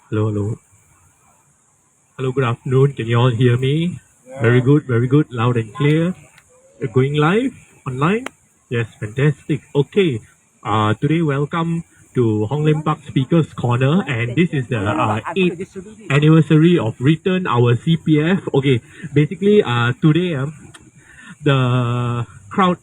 Hello, hello. Hello, good afternoon. Can you all hear me? Yeah. Very good, loud and clear. Going live online? Yes, fantastic. Okay. Today, welcome to Hong Lim Park Speakers Corner, and this is the 8th anniversary of Return Our CPF. Okay, basically, today, the crowd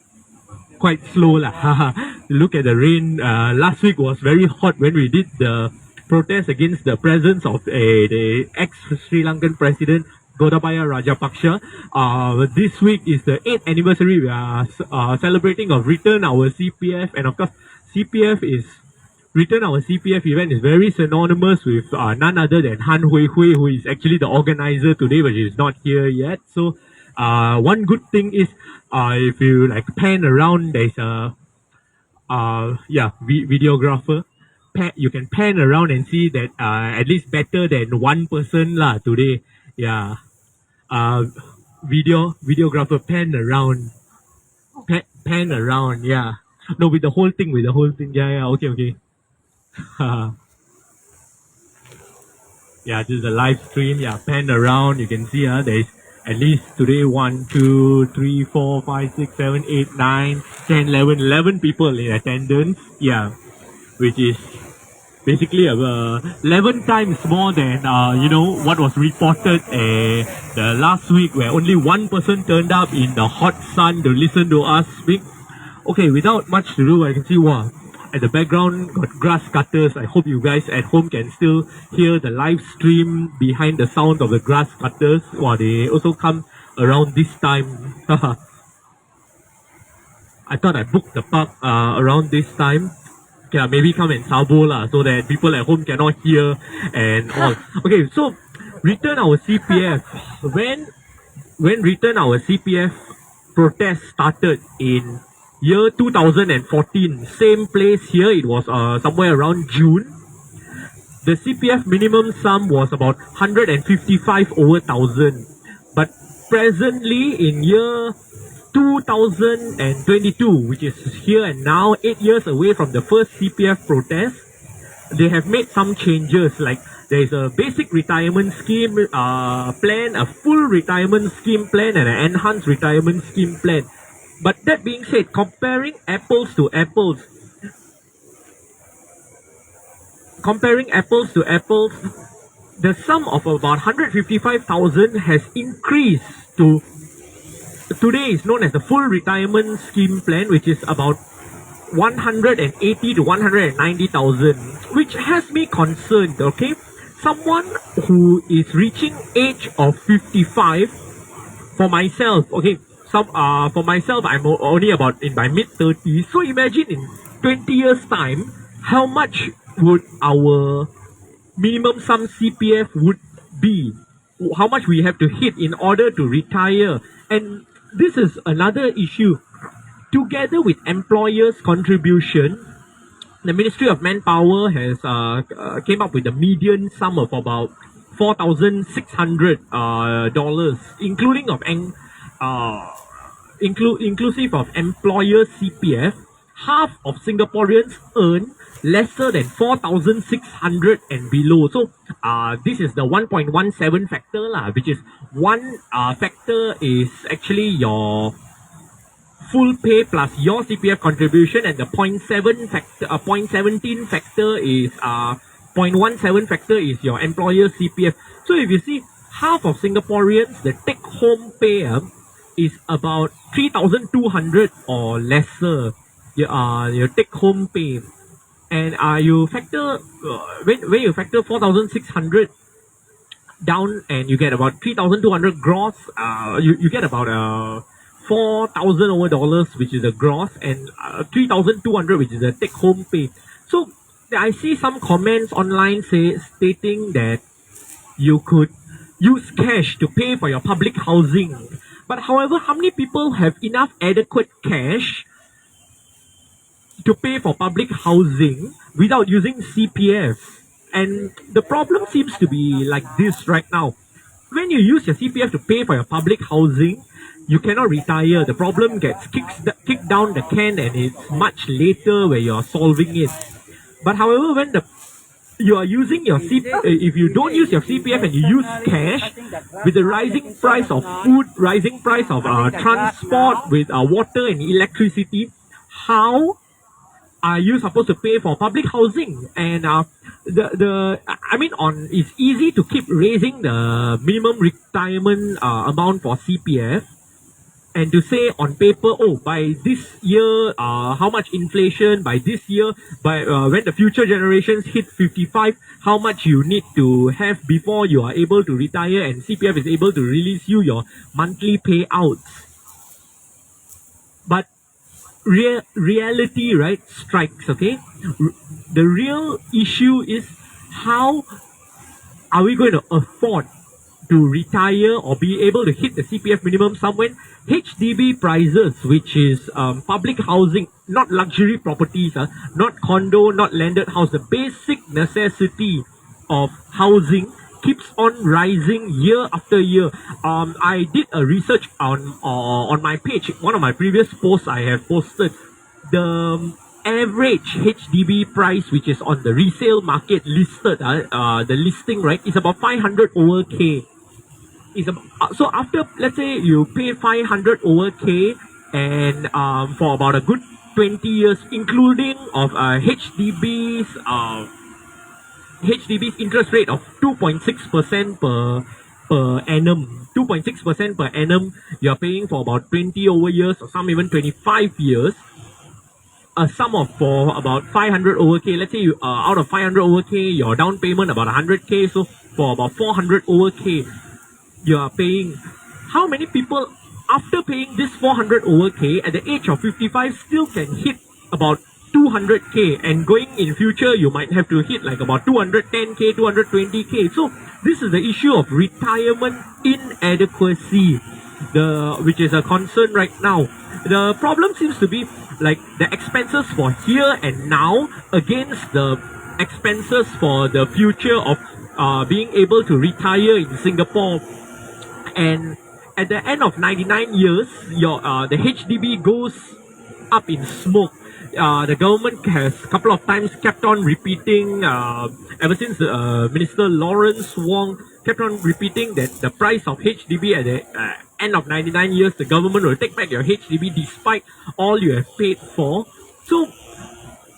quite slow lah. Look at the rain. Last week was very hot when we did the protest against the presence of the ex-Sri Lankan president Gotabaya Rajapaksa. This week is the 8th anniversary. We are celebrating of Return Our CPF, and of course, CPF is Return Our CPF event is very synonymous with none other than Han Hui Hui, who is actually the organizer today, but she's not here yet. So, one good thing is, if you like pan around, there's a videographer. You can pan around and see that at least better than one person lah today. Yeah. Uh, videographer pan around, pan around. Yeah. No, with the whole thing, Yeah, yeah. Okay, okay. Yeah, this is a live stream. Yeah, pan around. You can see there's at least today 1, 2, 3, 4, 5, 6, 7, 8, 9, 10, 11, 11 people in attendance. Yeah, which is basically 11 times more than what was reported the last week, where only one person turned up in the hot sun to listen to us speak. Okay, without much to do, I can see at the background got grass cutters. I hope you guys at home can still hear the live stream behind the sound of the grass cutters. They also come around this time. I thought I booked the park around this time. Okay, maybe come and sabo lah, so that people at home cannot hear and all. Okay, so Return Our CPF. When Return Our CPF protest started in year 2014, same place here, it was somewhere around June. The CPF minimum sum was about 155 over 1,000. But presently in year 2022, which is here and now, 8 years away from the first CPF protest, they have made some changes. Like there is a basic retirement scheme plan, a full retirement scheme plan, and an enhanced retirement scheme plan. But that being said, comparing apples to apples, the sum of about 155,000 has increased to today is known as the full retirement scheme plan, which is about 180 to 190,000, which has me concerned. Okay, someone who is reaching age of 55, for myself, okay, for myself, I'm only about in my mid 30s. So imagine in 20 years time, how much would our minimum sum CPF would be? How much we have to hit in order to retire? And this is another issue. Together with employers' contribution, the Ministry of Manpower has came up with a median sum of about $4,600, inclusive of employer CPF. Half of Singaporeans earn lesser than 4,600 and below. So this is the 1.17 factor lah, which is one factor is actually your full pay plus your CPF contribution, and the 0.17 factor is 0.17 factor is your employer CPF. So if you see, half of Singaporeans, the take home pay is about 3,200 or lesser. Your take home pay, and you factor when you factor 4,600 down, and you get about 3,200 gross. You get about 4,000 over dollars, which is the gross, and 3,200, which is the take home pay. So I see some comments online stating that you could use cash to pay for your public housing. But however, how many people have enough adequate cash to pay for public housing without using CPF? And the problem seems to be like this right now. When you use your CPF to pay for your public housing, you cannot retire. The problem gets kicked down the can, and it's much later where you're solving it. But however, when the you are using your if you don't use your CPF and you use cash, with the rising price of food, rising price of transport, with water and electricity, how are you supposed to pay for public housing? And it's easy to keep raising the minimum retirement amount for CPF, and to say on paper, oh, by this year, how much inflation, by this year, by when the future generations hit 55, how much you need to have before you are able to retire, and CPF is able to release you your monthly payouts. But reality, right, strikes, okay? The real issue is, how are we going to afford to retire or be able to hit the CPF minimum sum when HDB prices, which is public housing, not luxury properties, not condo, not landed house, the basic necessity of housing keeps on rising year after year. I did a research on my page. One of my previous posts I have posted, the average HDB price, which is on the resale market listed, the listing, right, is about 500 over K. So after, let's say you pay 500 over K, and for about a good 20 years, including of HDB's interest rate of 2.6% per annum. 2.6% per annum, you're paying for about 20 over years, or some even 25 years. A sum of for about 500 over K. Let's say you out of 500 over K, your down payment about 100K. So for about 400 over K, you are paying. How many people, after paying this 400 over K, at the age of 55, still can hit about 200K, and going in future you might have to hit like about 210K, 220K. So this is the issue of retirement inadequacy, which is a concern right now. The problem seems to be like the expenses for here and now against the expenses for the future of being able to retire in Singapore. And at the end of 99 years, the HDB goes up in smoke. The government has a couple of times kept on repeating, ever since Minister Lawrence Wong kept on repeating that the price of HDB at the end of 99 years, the government will take back your HDB despite all you have paid for. So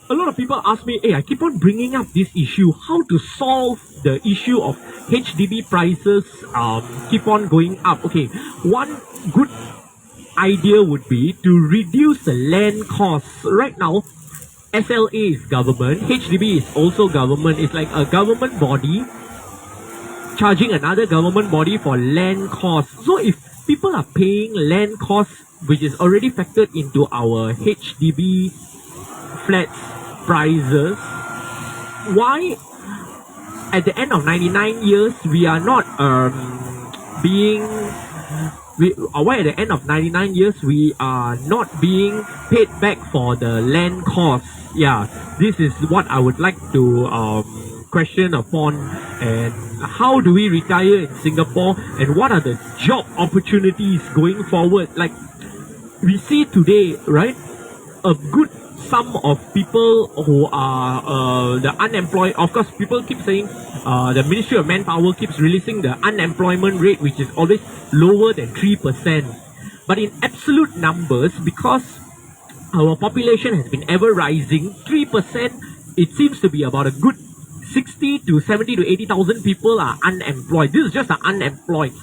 a lot of people ask me, hey, I keep on bringing up this issue, how to solve the issue of HDB prices keep on going up. Okay, one good idea would be to reduce the land costs. Right now, SLA is government, HDB is also government. It's like a government body charging another government body for land costs. So if people are paying land costs, which is already factored into our HDB flats prices, why at the end of 99 years we are not why at the end of 99 years we are not being paid back for the land costs? Yeah, this is what I would like to question upon. And how do we retire in Singapore, and what are the job opportunities going forward? Like we see today, right, a good sum of people who are the unemployed. Of course, people keep saying the Ministry of Manpower keeps releasing the unemployment rate, which is always lower than 3%. But in absolute numbers, because our population has been ever rising, 3%, it seems to be about a good 60 to 70 to 80,000 people are unemployed. This is just the unemployed.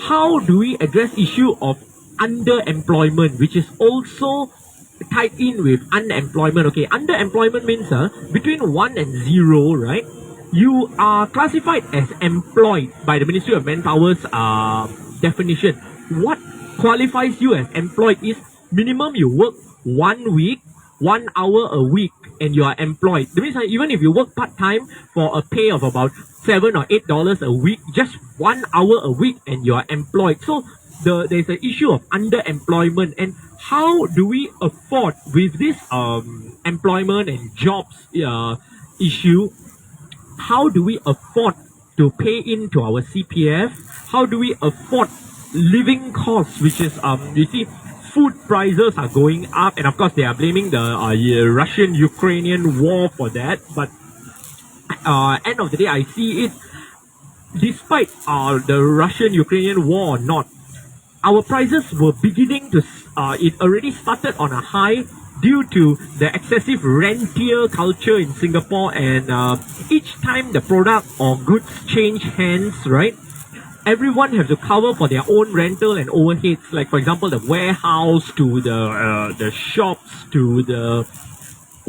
How do we address issue of underemployment, which is also tied in with unemployment? Okay, underemployment means between 1 and 0, right? You are classified as employed by the Ministry of Manpower's definition. What qualifies you as employed is minimum you work 1 week, 1 hour a week, and you are employed. That means even if you work part-time for a pay of about $7 or $8 a week, just 1 hour a week and you are employed. So there's an issue of underemployment. And how do we afford with this employment and jobs issue? How do we afford to pay into our CPF? How do we afford living costs, which is you see, food prices are going up, and of course they are blaming the Russian-Ukrainian war for that. But end of the day, I see it, despite the Russian-Ukrainian war or not, our prices were beginning to, it already started on a high due to the excessive rentier culture in Singapore, and each time the product or goods change hands, right, everyone has to cover for their own rental and overheads, like for example the warehouse to the shops to the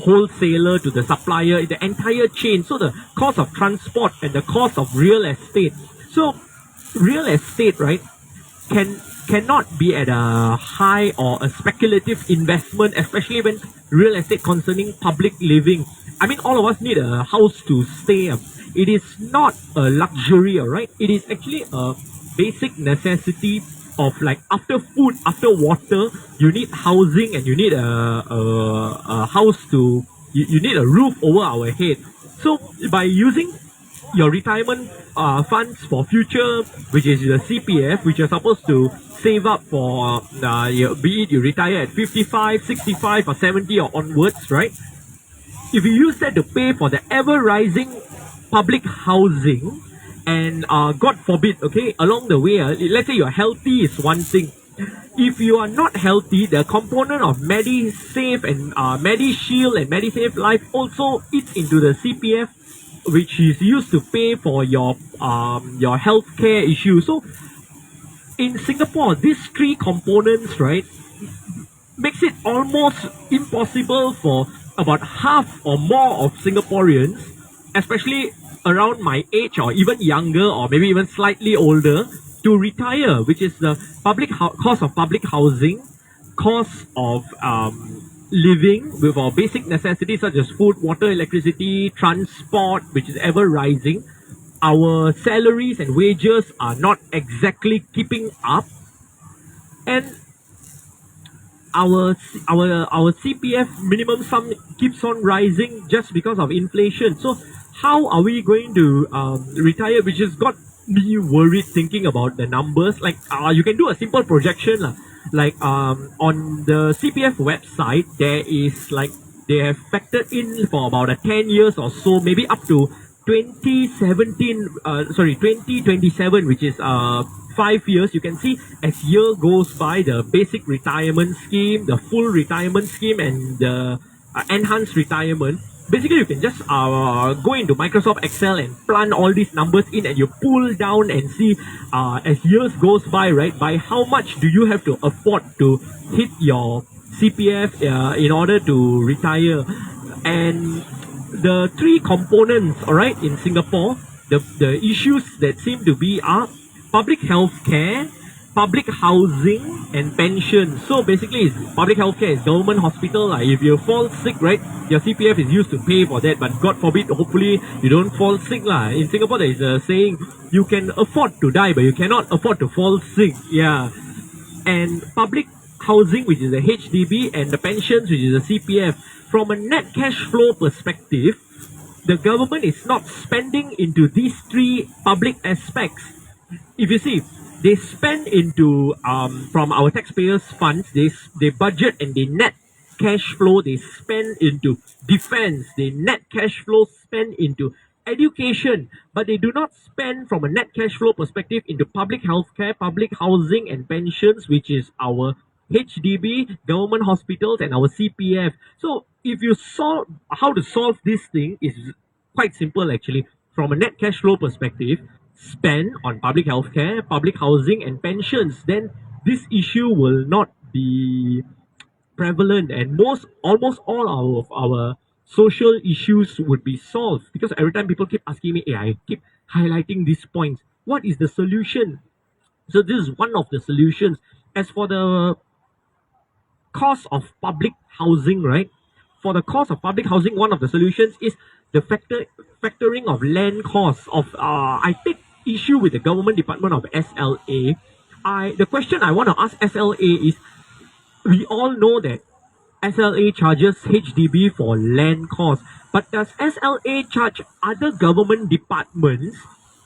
wholesaler to the supplier, the entire chain. So the cost of transport and the cost of real estate. So real estate, right, cannot be at a high or a speculative investment, especially when real estate concerning public living. I mean, all of us need a house to stay. It is not a luxury, alright? It is actually a basic necessity of, like, after food, after water, you need housing, and you need a house to, you need a roof over our head. So by using your retirement funds for future, which is the CPF, which you're supposed to save up for, be it you retire at 55, 65 or 70 or onwards, right? If you use that to pay for the ever rising public housing, and God forbid, okay, along the way, let's say you're healthy is one thing. If you are not healthy, the component of MediSave and MediShield and MediSave Life also eats into the CPF, which is used to pay for your healthcare issue. So in Singapore, these three components, right, makes it almost impossible for about half or more of Singaporeans, especially around my age or even younger or maybe even slightly older, to retire, which is the cost of public housing, cost of living with our basic necessities such as food, water, electricity, transport, which is ever rising. Our salaries and wages are not exactly keeping up, and our CPF minimum sum keeps on rising just because of inflation. So how are we going to retire, which has got me worried thinking about the numbers. Like you can do a simple projection like on the CPF website, there is like they have factored in for about 10 years or so, maybe up to 2027, which is 5 years. You can see as year goes by, the basic retirement scheme, the full retirement scheme, and the enhanced retirement. Basically, you can just go into Microsoft Excel and plug all these numbers in, and you pull down and see as years goes by, right, by how much do you have to afford to hit your CPF in order to retire. And the three components, all right, in Singapore, the issues that seem to be are public health care, public housing, and pension. So basically, public health care is government hospital. If you fall sick, right, your CPF is used to pay for that. But God forbid, hopefully you don't fall sick. In Singapore, there is a saying, you can afford to die, but you cannot afford to fall sick. Yeah. And public housing, which is the HDB, and the pensions, which is the CPF. From a net cash flow perspective, the government is not spending into these three public aspects. If you see, they spend into from our taxpayers' funds, they budget, and they net cash flow they spend into defense, they net cash flow spend into education, but they do not spend from a net cash flow perspective into public healthcare, public housing, and pensions, which is our HDB, government hospitals, and our CPF. So if you solve how to solve this thing is quite simple actually. From a net cash flow perspective, spend on public healthcare, public housing, and pensions. Then this issue will not be prevalent, and almost all of our social issues would be solved. Because every time people keep asking me, I keep highlighting these points. What is the solution? So this is one of the solutions. As for the cost of public housing, right? For the cost of public housing, one of the solutions is the factoring of land costs. I take issue with the government department of SLA. The question I want to ask SLA is, we all know that SLA charges HDB for land costs, but does SLA charge other government departments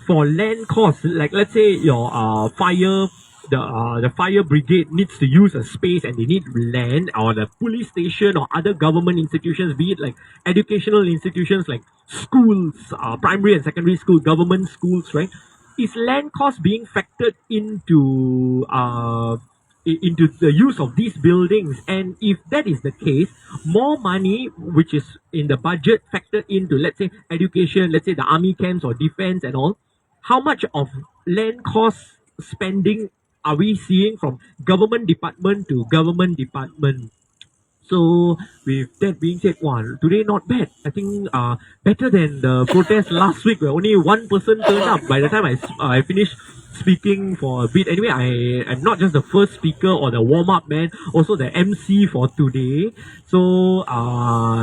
for land costs? Like let's say your fire the fire brigade needs to use a space and they need land, or the police station or other government institutions, be it like educational institutions like schools, primary and secondary school, government schools, right? Is land cost being factored into the use of these buildings? And if that is the case, more money which is in the budget factored into, let's say, education, let's say the army camps or defense and all, how much of land cost spending are we seeing from government department to government department? So with that being said, wow, today not bad. I think better than the protest last week where only one person turned up. By the time I finished speaking for a bit, anyway, I am not just the first speaker or the warm up man, also the MC for today. So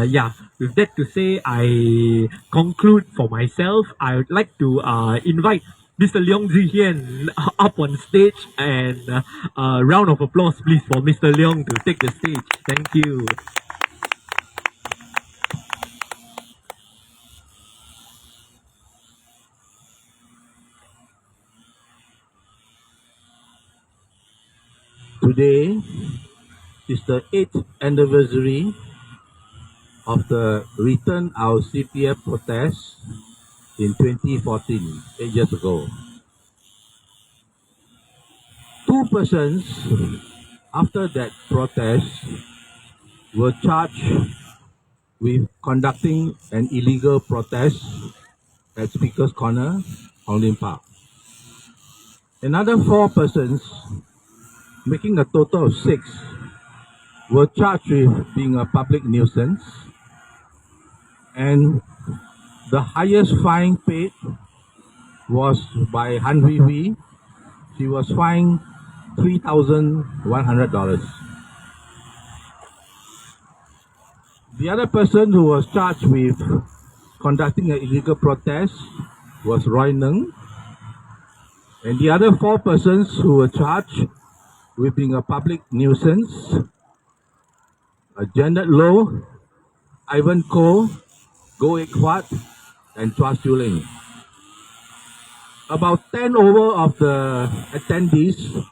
yeah, with that to say, I conclude for myself. I would like to invite Mr. Leong Zi Hian up on stage, and a round of applause please for Mr. Leong to take the stage. Thank you. Today is the 8th anniversary of the Return Our CPF protest in 2014, 8 years ago. Two persons after that protest were charged with conducting an illegal protest at Speaker's Corner, Hong Lim Park. Another four persons, making a total of 6, were charged with being a public nuisance, and the highest fine paid was by Han Hui Hui. She was fined $3,100. The other person who was charged with conducting an illegal protest was Roy Neng, and the other 4 persons who were charged with being a public nuisance, Janet Low, Ivan Koh, Goh Ek Huat, and Chua Siu Ling. About 10 over of the attendees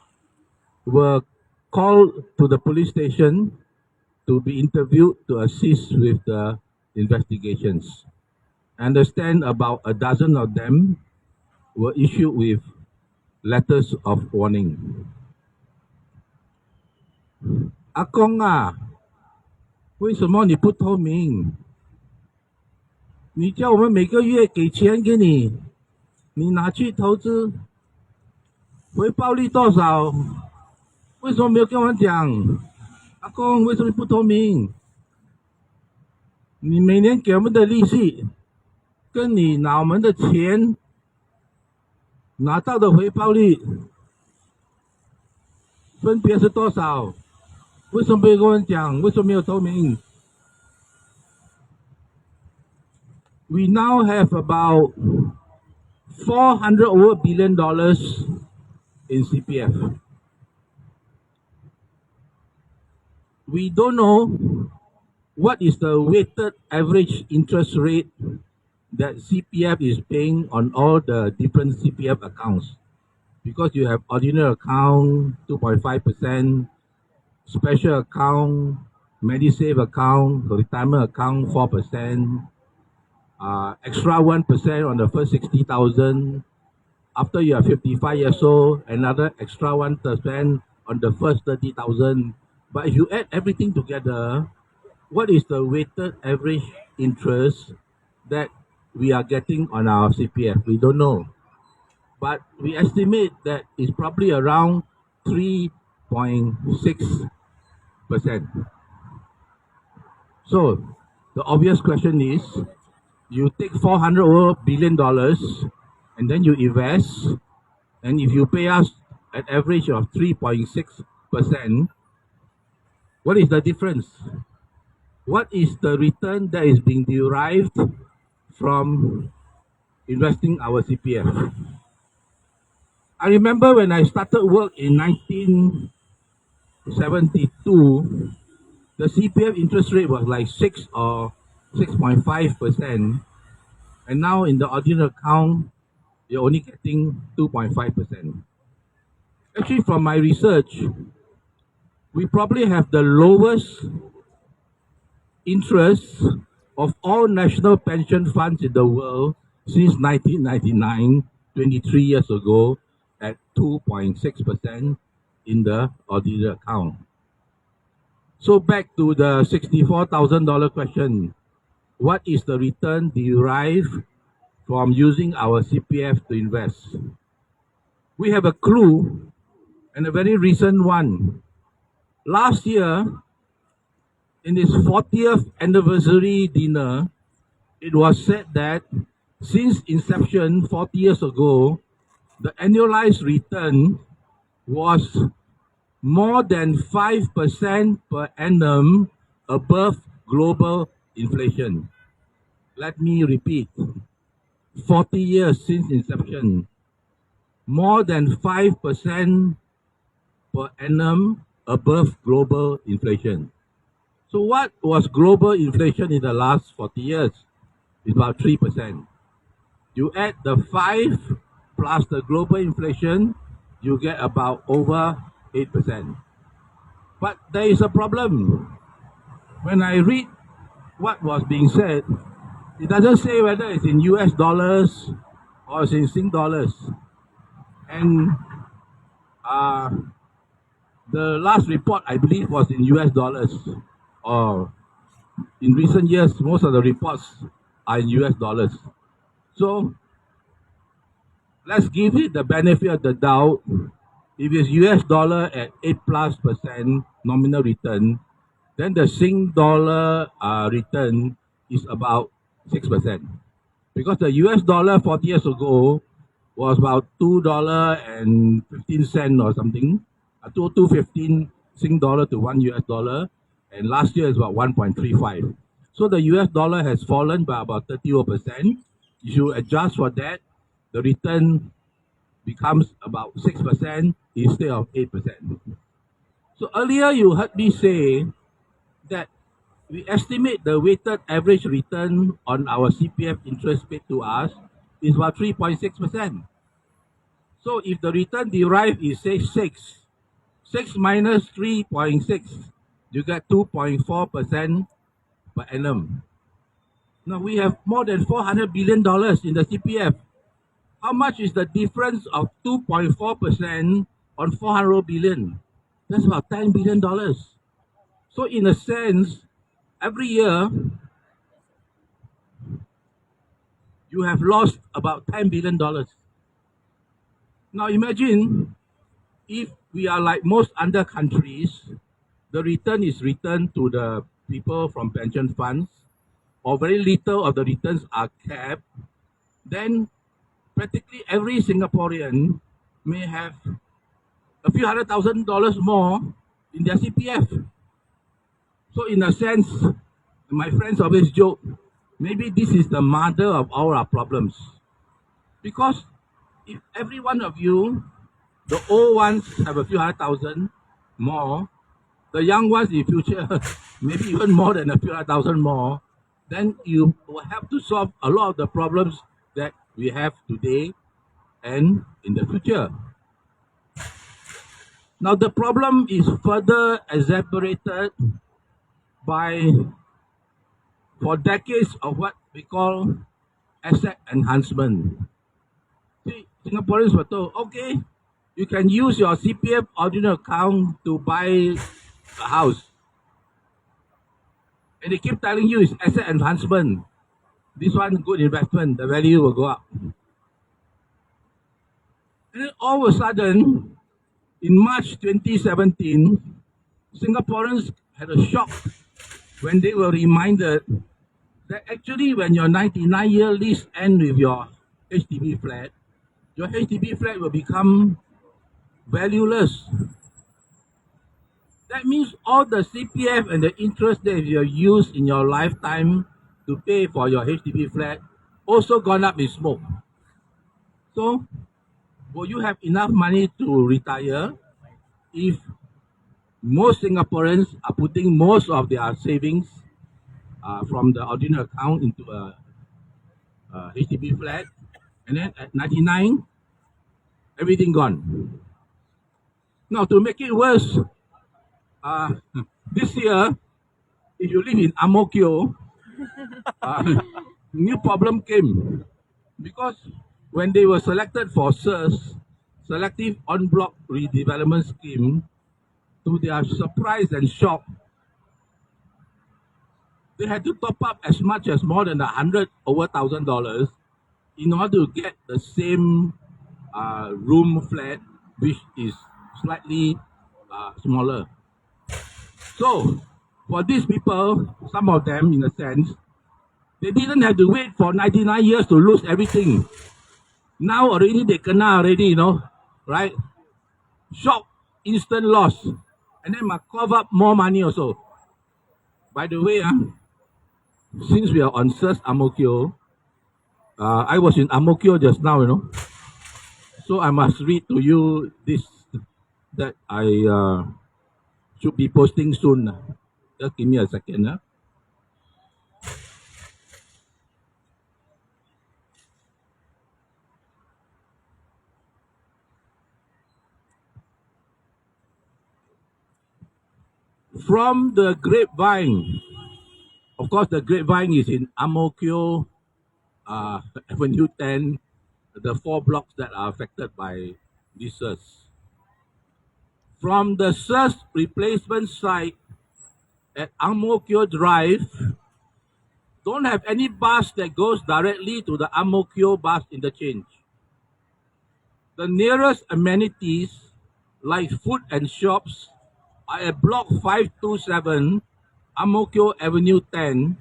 were called to the police station to be interviewed to assist with the investigations. I understand about a dozen of them were issued with letters of warning. 阿公啊，为什么你不透明？你叫我们每个月给钱给你，你拿去投资，回报率多少？为什么没有跟我们讲？阿公，为什么不透明？你每年给我们的利息，跟你拿我们的钱拿到的回报率分别是多少？为什么没有跟我们讲？为什么没有透明？ We now have about $400 billion in CPF. We don't know what is the weighted average interest rate that CPF is paying on all the different CPF accounts. Because you have ordinary account, 2.5%, special account, Medisave account, retirement account, 4%, extra 1% on the first 60,000. After you are 55 years old, another extra 1% on the first 30,000. But if you add everything together, what is the weighted average interest that we are getting on our CPF? We don't know. But we estimate that it's probably around 3.6%. So the obvious question is, you take $400 billion and then you invest, and if you pay us an average of 3.6%, what is the difference? What is the return that is being derived from investing our CPF? I remember when I started work in 1972, the CPF interest rate was like 6 or 6.5%, and now in the ordinary account, you're only getting 2.5%. Actually, from my research, we probably have the lowest interest of all national pension funds in the world since 1999, 23 years ago, at 2.6% in the ordinary account. So back to the $64,000 question. What is the return derived from using our CPF to invest? We have a clue and a very recent one. Last year, in its 40th anniversary dinner, it was said that since inception 40 years ago, the annualized return was more than 5% per annum above global inflation. Let me repeat, 40 years since inception, more than 5% per annum above global inflation. So what was global inflation in the last 40 years? It's about 3%. You add the 5 plus the global inflation, you get about over 8%. But there is a problem. When I read what was being said, it doesn't say whether it's in US dollars or it's in Sing dollars. And uh, the last report, I believe, was in US dollars. Or in recent years, most of the reports are in US dollars. So let's give it the benefit of the doubt. If it's US dollar at 8+% nominal return, then the Sing dollar return is about 6%. Because the US dollar 40 years ago was about $2.15 or something, 2.15 Sing dollar to one US dollar, and last year is about 1.35. So the US dollar has fallen by about 30%. If you adjust for that, the return becomes about 6% instead of 8%. So earlier you heard me say that we estimate the weighted average return on our CPF interest paid to us is about 3.6%. So if the return derived is say 6 minus 3.6, you get 2.4% per annum. Now we have more than $400 billion in the CPF. How much is the difference of 2.4% on 400 billion? That's about $10 billion. So in a sense, every year, you have lost about $10 billion. Now imagine if we are like most other countries, the return is returned to the people from pension funds, or very little of the returns are kept, then practically every Singaporean may have a few $100,000 more in their CPF. So in a sense, my friends always joke, maybe this is the mother of all our problems. Because if every one of you, the old ones have a few $100,000 more, the young ones in future, maybe even more than a few $100,000 more, then you will have to solve a lot of the problems that we have today and in the future. Now the problem is further exacerbated by for decades of what we call asset enhancement. See, Singaporeans were told, okay, you can use your CPF ordinary account to buy a house. And they keep telling you it's asset enhancement. This one good investment, the value will go up. And then all of a sudden, in March 2017, Singaporeans had a shock when they were reminded that actually when your 99-year lease ends with your HDB flat, your HDB flat will become valueless. That means all the CPF and the interest that you used in your lifetime to pay for your HDB flat also gone up in smoke. So, will you have enough money to retire if most Singaporeans are putting most of their savings from the ordinary account into a HDB flat, and then at 99, everything gone. Now, to make it worse, uh, this year, if you live in Amokyo, new problem came because when they were selected for SIRS, Selective On Block Redevelopment Scheme, to their surprise and shock, they had to top up as much as more than $100,000 in order to get the same room flat, which is slightly smaller. So, for these people, some of them, in a sense, they didn't have to wait for 99 years to lose everything. Now already they kena already, right? Shock, instant loss. And then must cough up more money also. By the way, since we are on Sirs Amokyo, I was in Amokyo just now, So I must read to you this that I should be posting soon. Just give me a second. From the grapevine, of course, the grapevine is in Amokyo, Avenue 10, the 4 blocks that are affected by this SIRS. From the SIRS replacement site at Amokyo Drive, don't have any bus that goes directly to the Amokyo bus interchange. The nearest amenities, like food and shops, are at Block 527, Amokyo Avenue 10,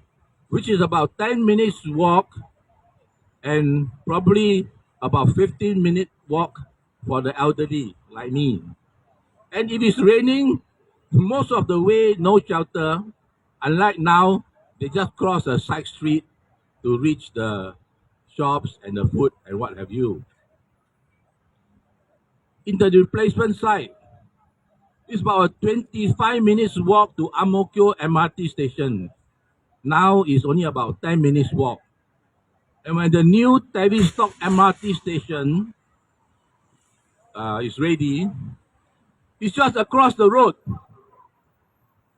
which is about 10 minutes walk and probably about 15-minute walk for the elderly like me. And if it's raining, most of the way no shelter. Unlike now, they just cross a side street to reach the shops and the food and what have you. In the replacement site, it's about a 25 minutes walk to Amokyo MRT station. Now it's only about 10 minutes walk. And when the new Tavistock MRT station is ready, it's just across the road.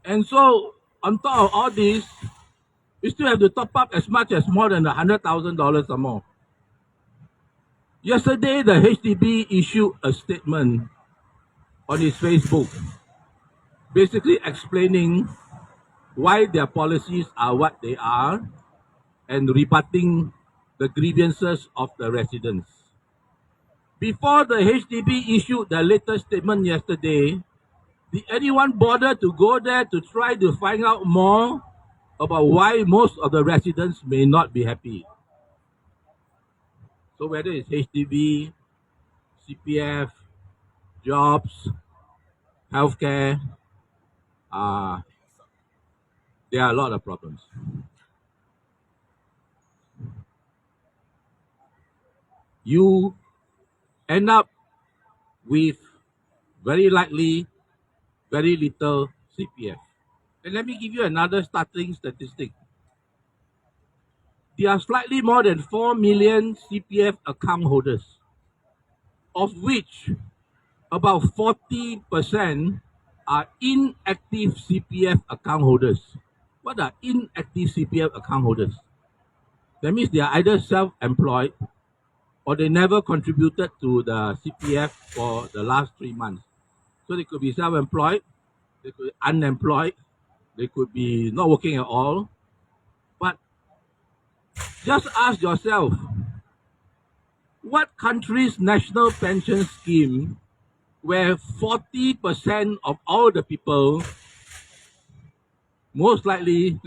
And so, on top of all this, we still have to top up as much as more than $100,000 or more. Yesterday, the HDB issued a statement on its Facebook, basically explaining why their policies are what they are and rebutting the grievances of the residents. Before the HDB issued their latest statement yesterday, did anyone bother to go there to try to find out more about why most of the residents may not be happy? So whether it's HDB, CPF, jobs, healthcare, there are a lot of problems. You end up with very likely very little CPF. And let me give you another startling statistic. There are slightly more than 4 million CPF account holders, of which about 40% are inactive CPF account holders. What are inactive CPF account holders? That means they are either self-employed or they never contributed to the CPF for the last 3 months. So they could be self-employed, they could be unemployed, they could be not working at all. But just ask yourself, what country's national pension scheme where 40% of all the people most likely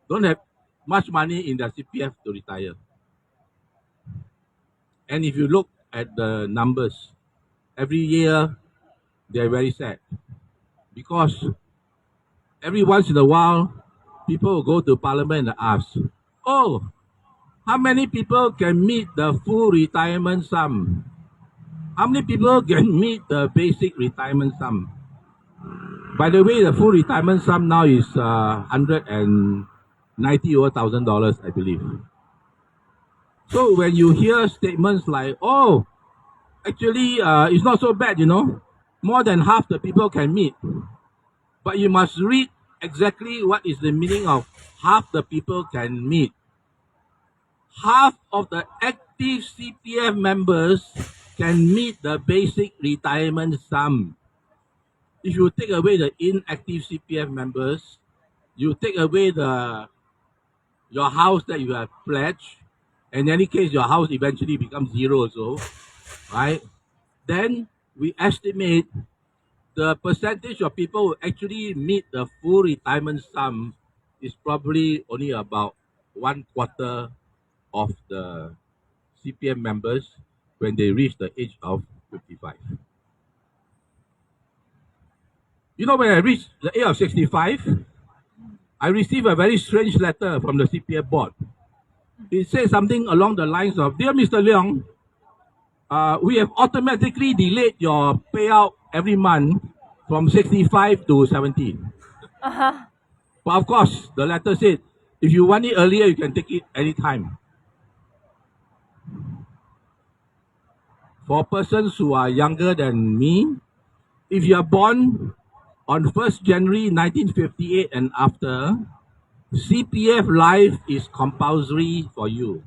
don't have much money in their CPF to retire? And if you look at the numbers, every year they're very sad because every once in a while people will go to parliament and ask, oh, how many people can meet the full retirement sum? How many people can meet the basic retirement sum? By the way, the full retirement sum now is $190,000, I believe. So when you hear statements like, oh, actually, it's not so bad, more than half the people can meet. But you must read exactly what is the meaning of half the people can meet. Half of the active CPF members can meet the basic retirement sum. If you take away the inactive CPF members, you take away your house that you have pledged. In any case, your house eventually becomes zero also, right? Then we estimate the percentage of people who actually meet the full retirement sum is probably only about 1/4 of the CPF members when they reach the age of 55. You know, when I reached the age of 65, I received a very strange letter from the CPF board. It said something along the lines of, "Dear Mr. Leong, we have automatically delayed your payout every month from 65 to 70. But of course, the letter said, if you want it earlier, you can take it anytime. For persons who are younger than me, if you are born on 1st January 1958 and after, CPF Life is compulsory for you."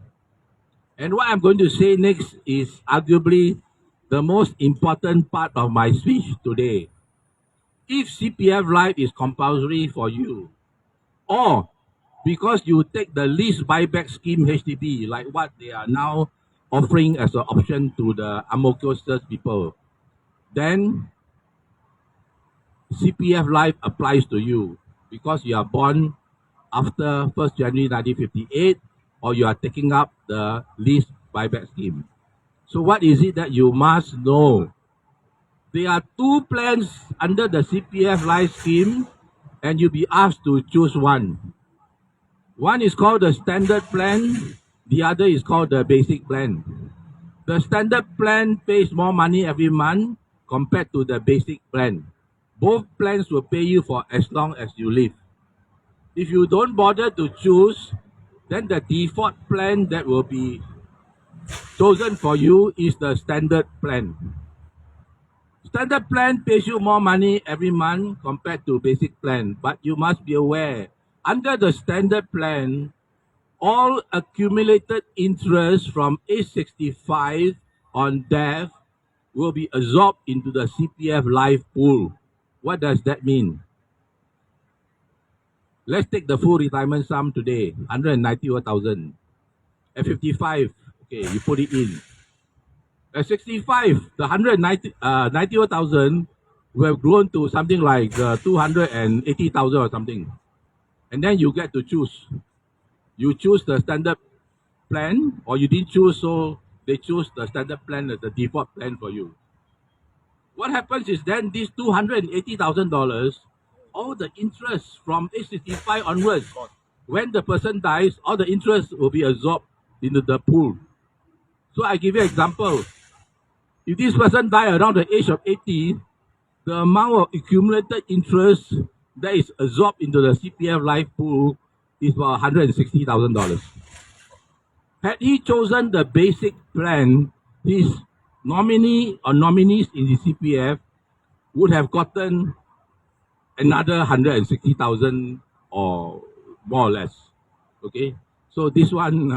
And what I'm going to say next is arguably the most important part of my speech today. If CPF Life is compulsory for you, or because you take the lease buyback scheme HDB, like what they are now offering as an option to the Ang Mo Kio people, then CPF Life applies to you because you are born after 1st January 1958 or you are taking up the lease buyback scheme. So what is it that you must know? There are two plans under the CPF Life scheme and you'll be asked to choose one. One is called the standard plan, the other is called the basic plan. The standard plan pays more money every month compared to the basic plan. Both plans will pay you for as long as you live. If you don't bother to choose, then the default plan that will be chosen for you is the standard plan. Standard plan pays you more money every month compared to basic plan, but you must be aware, under the standard plan, all accumulated interest from age 65 on death will be absorbed into the CPF life pool. What does that mean? Let's take the full retirement sum today, 191,000. At 55, okay, you put it in. At 65, the 191,000 will have grown to something like 280,000 or something. And then you get to choose. You choose the standard plan, or you didn't choose, so they choose the standard plan as the default plan for you. What happens is then these $280,000, all the interest from age 65 onwards, when the person dies, all the interest will be absorbed into the pool. So I give you an example. If this person died around the age of 80, the amount of accumulated interest that is absorbed into the CPF life pool is about $160,000. Had he chosen the basic plan, his nominee or nominees in the CPF would have gotten another 160,000 or more or less. Okay, so this one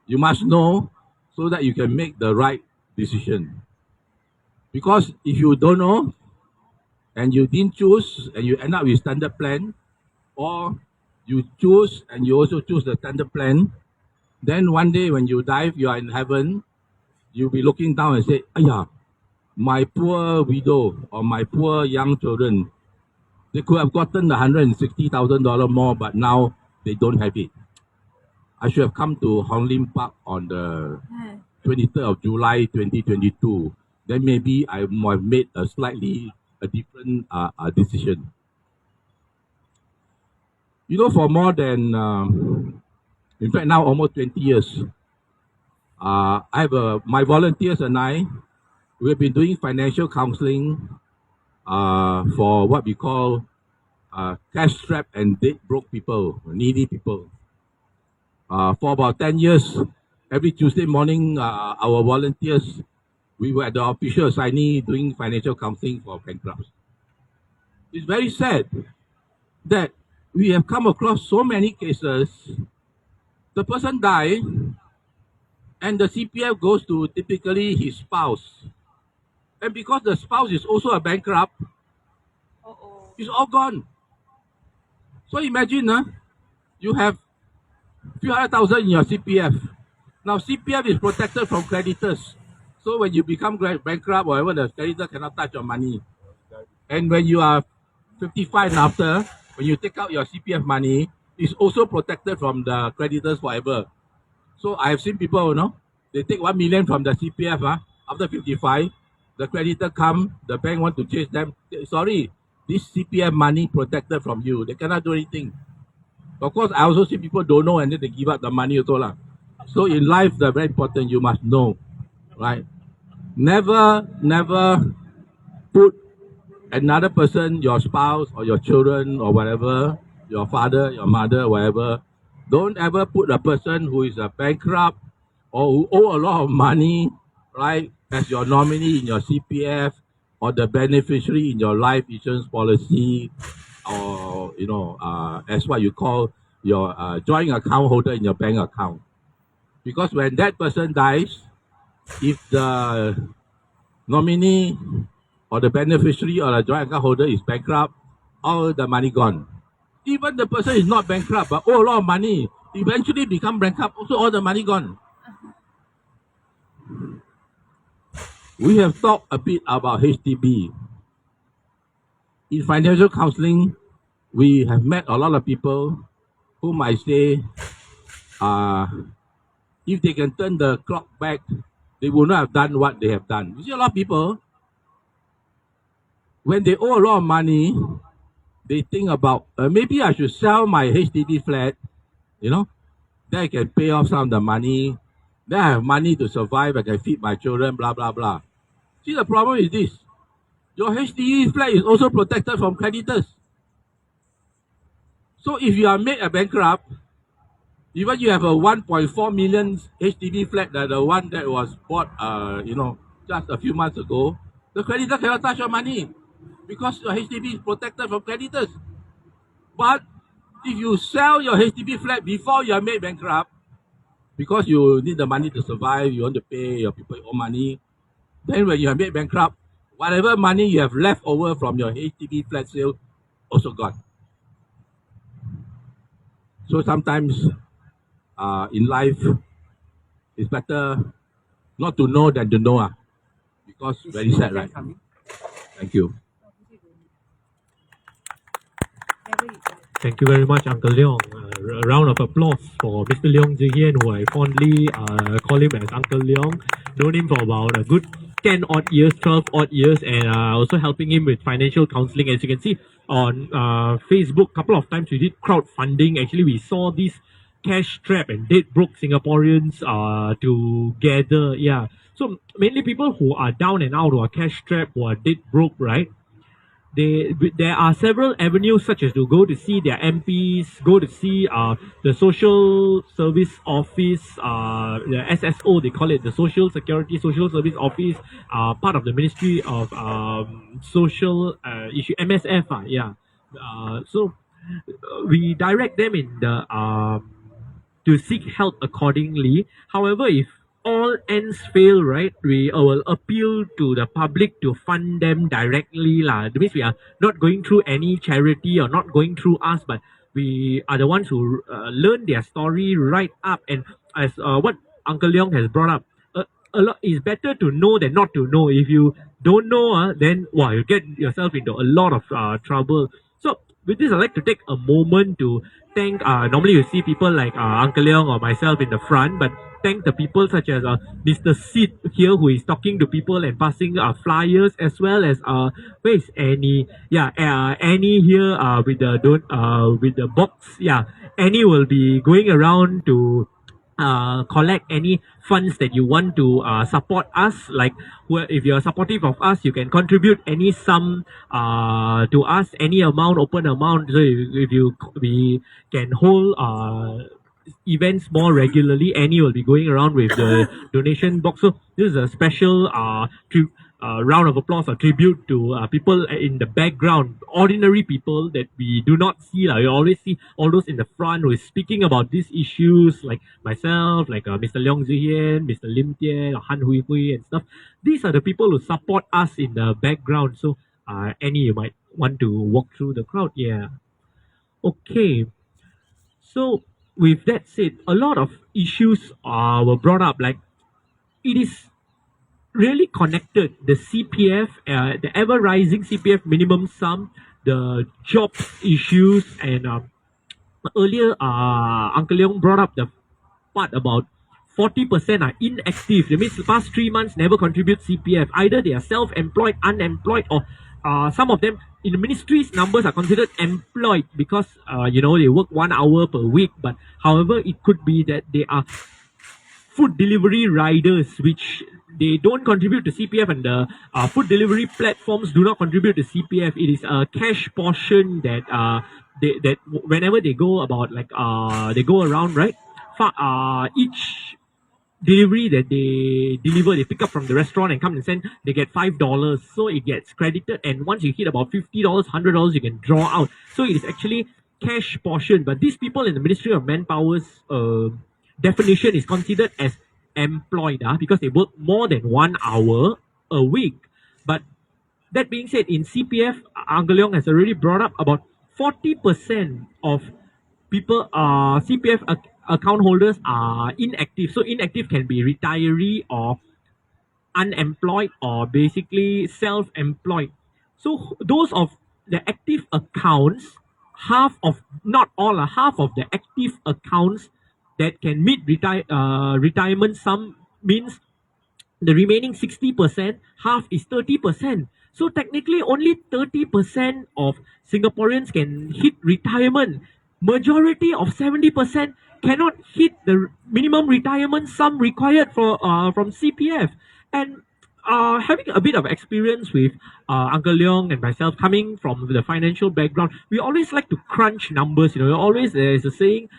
you must know so that you can make the right decision. Because if you don't know and you didn't choose and you end up with standard plan, or you choose and you also choose the standard plan, then one day when you die, you are in heaven, you'll be looking down and say, "Ayah, my poor widow or my poor young children, they could have gotten $160,000 more, but now they don't have it. I should have come to Hong Lim Park on the 23rd of July 2022. Then maybe I might have made a slightly different decision." You know, for more than, in fact, now almost 20 years, my volunteers and I, we've been doing financial counseling for what we call cash-strapped and debt-broke people, needy people. For about 10 years, every Tuesday morning, our volunteers we were the official assignee doing financial counseling for bankrupts. It's very sad that we have come across so many cases. The person died, and the CPF goes to typically his spouse. And because the spouse is also a bankrupt, it's all gone. So imagine, you have few hundred thousand in your CPF. Now CPF is protected from creditors. So when you become bankrupt, whatever, the creditor cannot touch your money. And when you are 55 and after, when you take out your CPF money, it's also protected from the creditors forever. So I have seen people, they take 1 million from the CPF after 55. The creditor come, the bank want to chase them. Sorry, this CPF money protected from you. They cannot do anything. Of course, I also see people don't know and then they give up the money also lah. So in life, the very important, you must know, right? Never put another person, your spouse or your children or whatever, your father, your mother, whatever. Don't ever put a person who is a bankrupt or who owe a lot of money, right, as your nominee in your CPF or the beneficiary in your life insurance policy, or as what you call your joint account holder in your bank account. Because when that person dies, if the nominee or the beneficiary or the joint account holder is bankrupt, all the money gone. Even the person is not bankrupt but owe a lot of money, eventually become bankrupt, also all the money gone. We have talked a bit about HDB. In financial counseling, we have met a lot of people who might say, if they can turn the clock back, they would not have done what they have done. You see a lot of people, when they owe a lot of money, they think about, maybe I should sell my HDB flat, then I can pay off some of the money, then I have money to survive, I can feed my children, blah, blah, blah. See, the problem is this. Your HDB flat is also protected from creditors. So if you are made a bankrupt, even you have a 1.4 million HDB flat, the one that was bought, just a few months ago, the creditor cannot touch your money because your HDB is protected from creditors. But if you sell your HDB flat before you are made bankrupt, because you need the money to survive, you want to pay your people your money, then when you are made bankrupt, whatever money you have left over from your HDB flat sale also gone. So sometimes in life, it's better not to know than to know, because very sad, right? Thank you. Thank you very much, Uncle Leong. A round of applause for Mr. Leong Zihian, who I fondly call him as Uncle Leong. Known him for about a good 10 odd years, 12 odd years, and also helping him with financial counseling. As you can see on Facebook, a couple of times we did crowdfunding. Actually, we saw this cash trap and dead broke Singaporeans together. Yeah. So mainly people who are down and out, who are cash strapped, who are dead broke, right? There are several avenues, such as to go to see their MPs, go to see the social service office, the SSO, they call it, the Social Security Social Service Office, part of the Ministry of Social Issue, MSF. So we direct them in the to seek help accordingly. However, if all ends fail, right, we will appeal to the public to fund them directly. That means we are not going through any charity or not going through us, but we are the ones who learn their story right up. And as what Uncle Leong has brought up, a lot is better to know than not to know. If you don't know, then you get yourself into a lot of trouble. So with this, I'd like to take a moment to thank, normally you see people like Uncle Leong or myself in the front, but thank the people such as Mr. Sid here, who is talking to people and passing flyers, as well as where is Annie? Yeah, Annie here with the box. Yeah, Annie will be going around to collect any funds that you want to support us. Like, if you're supportive of us, you can contribute any sum to us, any amount, open amount. So we can hold events more regularly. Annie will be going around with the donation box. So this is a special round of applause or tribute to people in the background, ordinary people that we do not see. We always see all those in the front who is speaking about these issues, like myself, like Mr. Leong Zihian, Mr. Lim Tie, Han Hui Hui, and stuff. These are the people who support us in the background. So, Annie, you might want to walk through the crowd. Yeah. Okay. So, with that said, a lot of issues were brought up. Like, it is really connected. The CPF, the ever rising CPF minimum sum, the jobs issues, and earlier Uncle Leong brought up the part about 40% are inactive. That means the past 3 months never contribute CPF. Either they are self-employed, unemployed, or some of them in the ministry's numbers are considered employed because they work 1 hour per week. But however, it could be that they are food delivery riders, which they don't contribute to CPF, and the food delivery platforms do not contribute to CPF. It is a cash portion that that whenever they go about they go around, right? Each delivery that they deliver, they pick up from the restaurant and come and send, they get $5. So it gets credited, and once you hit about $50, $100, you can draw out. So it is actually cash portion. But these people in the Ministry of Manpower's definition is considered as employed because they work more than 1 hour a week. But that being said, in CPF, Uncle Leong has already brought up about 40% of people, CPF account holders are inactive. So inactive can be retiree or unemployed or basically self-employed. So those of the active accounts, half of the active accounts that can meet retirement sum means the remaining 60%, half is 30%. So technically, only 30% of Singaporeans can hit retirement. Majority of 70% cannot hit the minimum retirement sum required for from CPF. And having a bit of experience with Uncle Leong and myself, coming from the financial background, we always like to crunch numbers. Always there's a saying,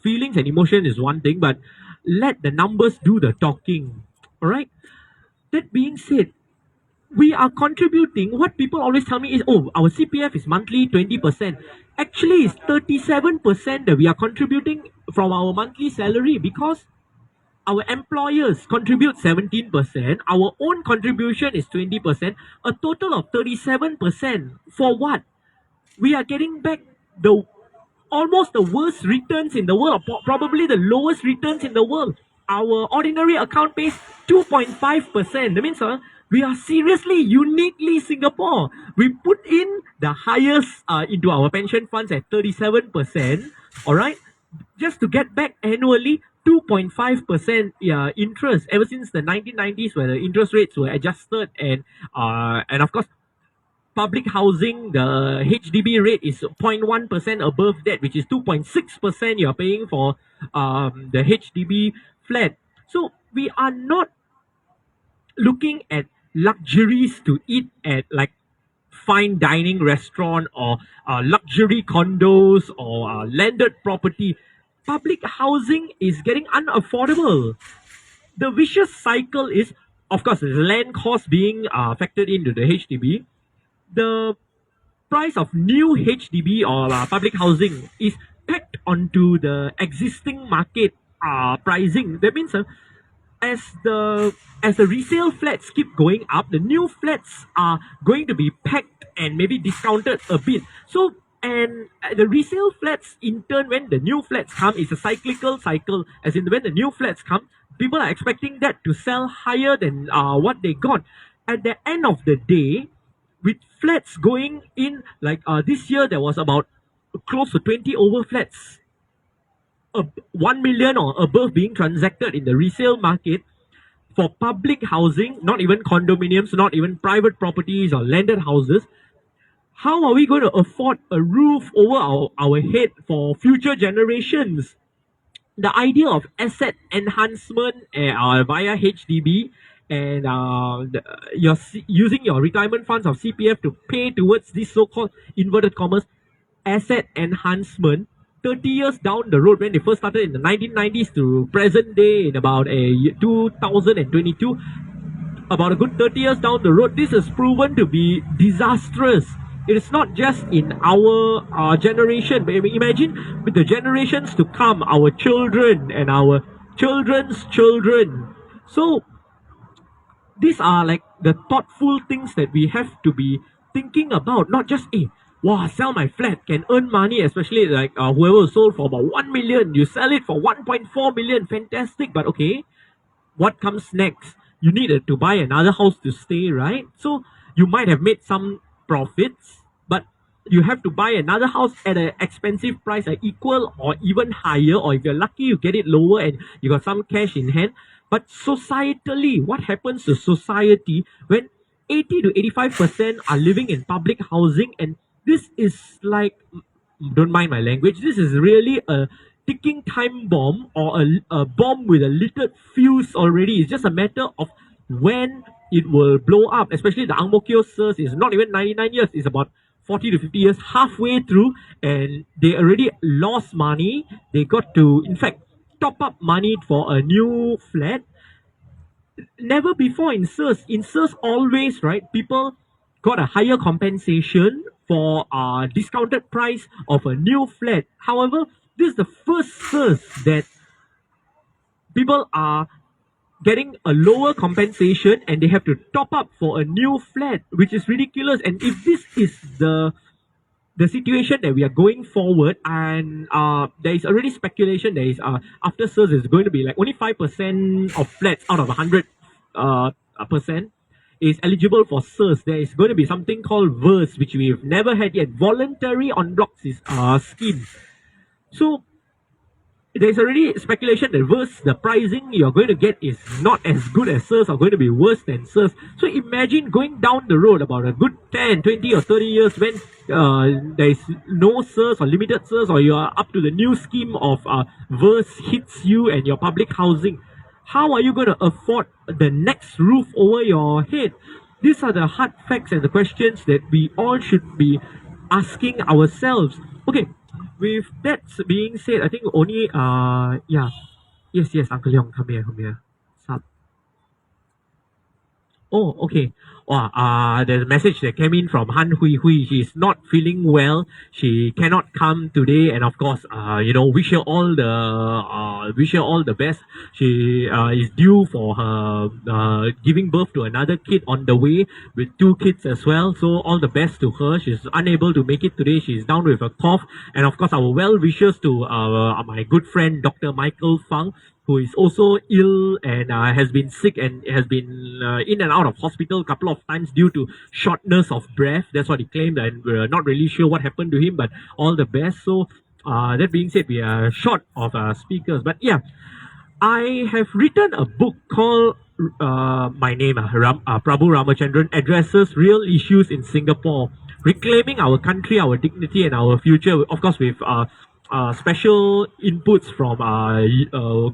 feelings and emotion is one thing, but let the numbers do the talking. All right. That being said, we are contributing. What people always tell me is, oh, our CPF is monthly 20%. Actually, it's 37% that we are contributing from our monthly salary, because our employers contribute 17%, our own contribution is 20%, a total of 37%. For what? We are getting back the almost the worst returns in the world, probably the lowest returns in the world. Our ordinary account pays 2.5%. That means we are seriously, uniquely Singapore. We put in the highest into our pension funds at 37%. All right. Just to get back annually 2.5% interest ever since the 1990s, where the interest rates were adjusted, and of course public housing, the HDB rate is 0.1% above that, which is 2.6% you're paying for the HDB flat. So we are not looking at luxuries to eat at like fine dining restaurant or luxury condos or landed property. Public housing is getting unaffordable. The vicious cycle is, of course, the land cost being factored into the HDB. The price of new HDB or public housing is packed onto the existing market pricing. That means as the resale flats keep going up, the new flats are going to be packed and maybe discounted a bit. So, and the resale flats in turn, when the new flats come, it's a cyclical cycle. As in, when the new flats come, people are expecting that to sell higher than what they got. At the end of the day, with flats going in, like this year there was about close to 20 over flats, 1 million or above being transacted in the resale market for public housing, not even condominiums, not even private properties or landed houses. How are we going to afford a roof over our head for future generations? The idea of asset enhancement via HDB, and you're using your retirement funds of CPF to pay towards this so-called inverted commas asset enhancement, 30 years down the road, when they first started in the 1990s to present day in about 2022, about a good 30 years down the road, this has proven to be disastrous. It is not just in our generation, but imagine with the generations to come, our children and our children's children. So these are like the thoughtful things that we have to be thinking about, not just wow, sell my flat can earn money, especially like whoever sold for about 1 million, you sell it for 1.4 million, fantastic. But okay, what comes next? You needed to buy another house to stay, right? So you might have made some profits, but you have to buy another house at an expensive price, like equal or even higher, or if you're lucky, you get it lower and you got some cash in hand. But societally, what happens to society when 80 to 85% are living in public housing? And this is like, don't mind my language, this is really a ticking time bomb, or a bomb with a littered fuse already. It's just a matter of when it will blow up. Especially the Ang Mo Kio SIRS is not even 99 years, it's about 40 to 50 years, halfway through, and they already lost money. They got to, in fact, top up money for a new flat. Never before in SIRS. In SIRS, always, right, people got a higher compensation for a discounted price of a new flat. However, this is the first SIRS that people are getting a lower compensation and they have to top up for a new flat, which is ridiculous. And if this is the situation that we are going forward, and there is already speculation, there is after SIRS is going to be like only 5% of flats out of 100 percent is eligible for SIRS. There is going to be something called VERS, which we've never had yet, voluntary en bloc scheme. So there's already speculation that VERS, the pricing you're going to get is not as good as SIRS, or going to be worse than SIRS. So imagine going down the road about a good 10, 20 or 30 years when there is no SIRS or limited SIRS, or you are up to the new scheme of VERS hits you and your public housing. How are you going to afford the next roof over your head? These are the hard facts and the questions that we all should be asking ourselves. Okay, with that being said, I think only yes, Uncle Leong, come here. Sup? Oh, okay. Wow, there's a message that came in from Han Hui Hui. She's not feeling well. She cannot come today, and of course, wish her all the best. She is due for her giving birth to another kid on the way, with 2 kids as well. So all the best to her. She's unable to make it today. She's down with a cough, and of course, our well wishes to my good friend Dr. Michael Fang, who is also ill and has been sick and has been in and out of hospital a couple of times due to shortness of breath. That's what he claimed, and we're not really sure what happened to him, but all the best. So that being said, we are short of speakers, but yeah, I have written a book called my name, Prabhu Ramachandran, addresses real issues in Singapore, reclaiming our country, our dignity, and our future. Of course, with special inputs from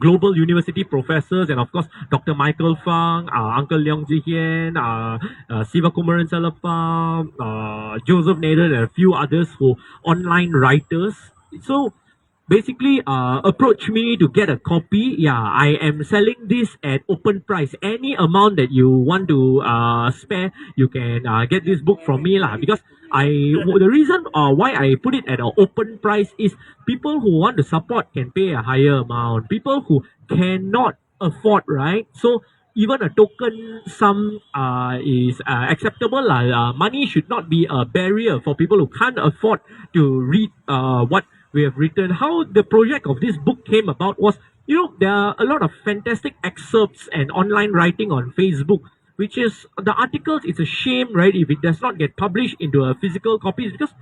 global university professors, and of course Dr. Michael Fang, Uncle Leong Ji Hien, Siva Kumaran Salapa, Joseph Nader, and a few others who online writers. So basically approach me to get a copy. Yeah, I am selling this at open price. Any amount that you want to spare, you can get this book from me lah. Because the reason why I put it at an open price is people who want to support can pay a higher amount. People who cannot afford, right? So even a token sum is acceptable. Money should not be a barrier for people who can't afford to read what we have written. How the project of this book came about was, there are a lot of fantastic excerpts and online writing on Facebook, which is the articles. It's a shame, right, if it does not get published into a physical copy, because,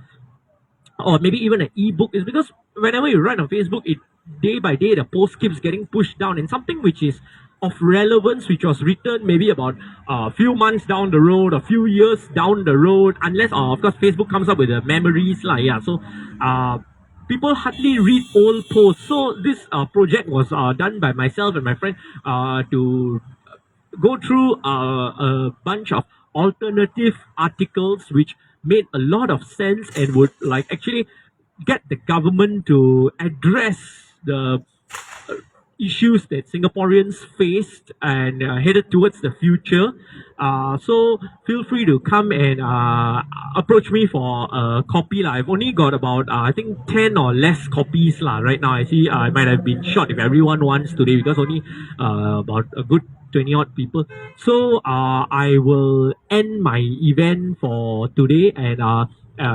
or maybe even an ebook, is because whenever you write on Facebook, it day by day the post keeps getting pushed down, and something which is of relevance, which was written maybe about a few months down the road, a few years down the road, unless of course Facebook comes up with the memories so people hardly read old posts. So this project was done by myself and my friend to go through a bunch of alternative articles which made a lot of sense and would like actually get the government to address the issues that Singaporeans faced and headed towards the future. So feel free to come and approach me for a copy lah. I've only got about I think 10 or less copies lah right now. I see I might have been short if everyone wants today because only about a good 20 odd people. So I will end my event for today and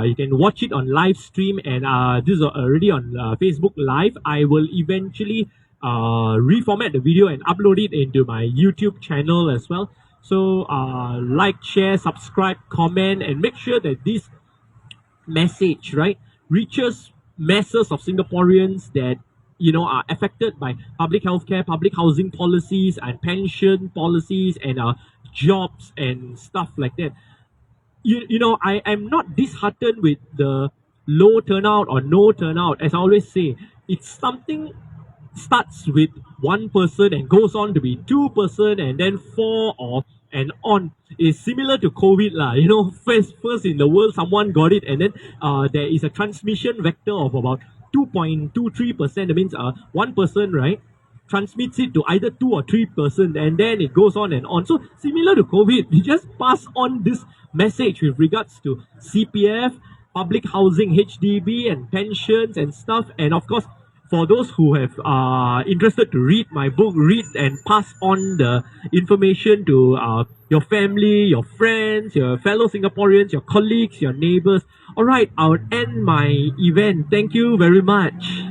you can watch it on live stream and this is already on Facebook Live. I will eventually reformat the video and upload it into my YouTube channel as well. So like, share, subscribe, comment, and make sure that this message, right, reaches masses of Singaporeans that are affected by public healthcare, public housing policies, and pension policies, and jobs and stuff like that. I am not disheartened with the low turnout or no turnout. As I always say, it's something starts with one person and goes on to be two-person and then four or and on. Is similar to COVID lah. First in the world someone got it and then there is a transmission vector of about 2.23%. That means one person, right, transmits it to either 2 or 3%, and then it goes on and on. So similar to COVID, we just pass on this message with regards to CPF, public housing, HDB, and pensions and stuff. And of course, for those who have interested to read my book, read and pass on the information to your family, your friends, your fellow Singaporeans, your colleagues, your neighbors. All right, I'll end my event. Thank you very much.